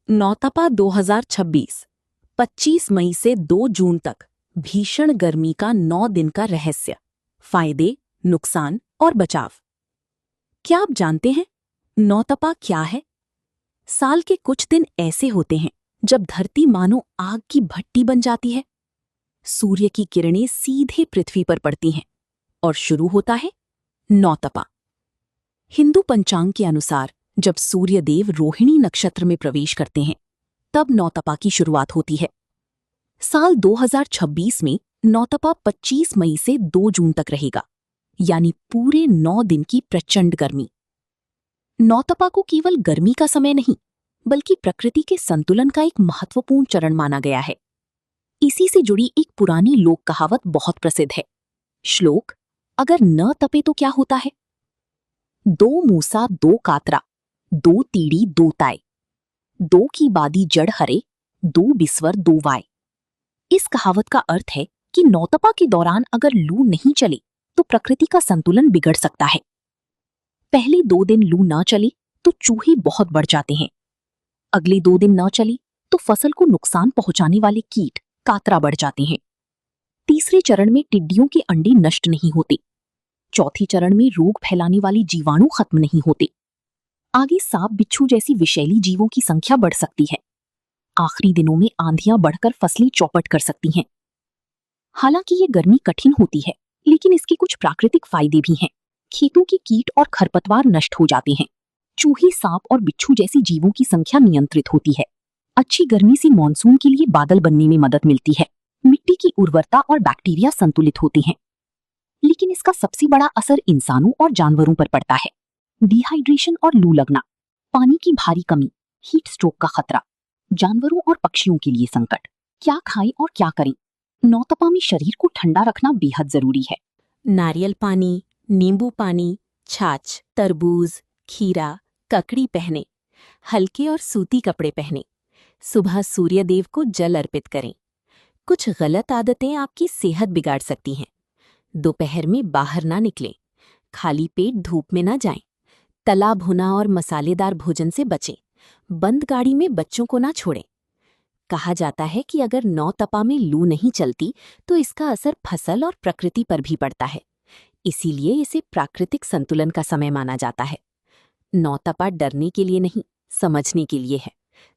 नौतपा 2026 25 मई से 2 जून तक भीषण गर्मी का 9 दिन का रहस्य, फायदे, नुकसान और बचाव। क्या आप जानते हैं नौतपा क्या है? साल के कुछ दिन ऐसे होते हैं जब धरती मानो आग की भट्टी बन जाती है। सूर्य की किरणें सीधे पृथ्वी पर पड़ती हैं और शुरू होता है नौतपा। हिंदू पंचांग के अनुसार जब सूर्यदेव रोहिणी नक्षत्र में प्रवेश करते हैं तब नौतपा की शुरुआत होती है। साल 2026 में नौतपा 25 मई से 2 जून तक रहेगा, यानी पूरे 9 दिन की प्रचंड गर्मी। नौतपा को केवल गर्मी का समय नहीं, बल्कि प्रकृति के संतुलन का एक महत्वपूर्ण चरण माना गया है। इसी से जुड़ी एक पुरानी लोक कहावत बहुत प्रसिद्ध है। श्लोक, अगर न तपे तो क्या होता है? 2 मूसा 2 कातरा, 2 तीड़ी 2 ताय, 2 की बादी जड़ हरे, 2 बिस्वर 2 वाय। इस कहावत का अर्थ है कि नौतपा के दौरान अगर लू नहीं चले तो प्रकृति का संतुलन बिगड़ सकता है। पहले 2 दिन लू ना चली तो चूहे बहुत बढ़ जाते हैं। अगले 2 दिन न चली तो फसल को नुकसान पहुंचाने वाले कीट कातरा बढ़ जाते हैं। तीसरे चरण में टिड्डियों के अंडे नष्ट नहीं होते। चौथे चरण में रोग फैलाने वाले जीवाणु खत्म नहीं होते। आगे सांप बिच्छू जैसी विषैली जीवों की संख्या बढ़ सकती है। आखिरी दिनों में आंधियां बढ़कर फसलें चौपट कर सकती हैं। हालांकि ये गर्मी कठिन होती है, लेकिन इसके कुछ प्राकृतिक फायदे भी हैं। खेतों के कीट और खरपतवार नष्ट हो जाते हैं। चूहे, सांप और बिच्छू जैसी जीवों की संख्या नियंत्रित होती है। अच्छी गर्मी से मानसून के लिए बादल बनने में मदद मिलती है। मिट्टी की उर्वरता और बैक्टीरिया संतुलित होते हैं। लेकिन इसका सबसे बड़ा असर इंसानों और जानवरों पर पड़ता है। डिहाइड्रेशन और लू लगना, पानी की भारी कमी, हीट स्ट्रोक का खतरा, जानवरों और पक्षियों के लिए संकट। क्या खाएं और क्या करें? नौतपा में शरीर को ठंडा रखना बेहद जरूरी है। नारियल पानी, नींबू पानी, छाछ, तरबूज, खीरा, ककड़ी पहने। हल्के और सूती कपड़े पहने। सुबह सूर्यदेव को जल अर्पित करें। कुछ गलत आदतें आपकी सेहत बिगाड़ सकती हैं। दोपहर में बाहर ना निकलें। खाली पेट धूप में ना जाएं। तला भुना और मसालेदार भोजन से बचें। बंद गाड़ी में बच्चों को ना छोड़ें। कहा जाता है कि अगर नौतपा में लू नहीं चलती तो इसका असर फसल और प्रकृति पर भी पड़ता है। इसीलिए इसे प्राकृतिक संतुलन का समय माना जाता है। नौतपा डरने के लिए नहीं, समझने के लिए है।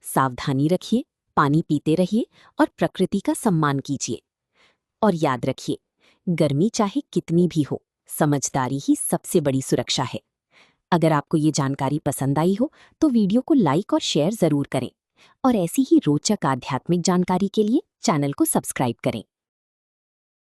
सावधानी रखिए, पानी पीते रहिए और प्रकृति का सम्मान कीजिए। और याद रखिए, गर्मी चाहे कितनी भी हो, समझदारी ही सबसे बड़ी सुरक्षा है। अगर आपको ये जानकारी पसंद आई हो तो वीडियो को लाइक और शेयर जरूर करें और ऐसी ही रोचक आध्यात्मिक जानकारी के लिए चैनल को सब्सक्राइब करें।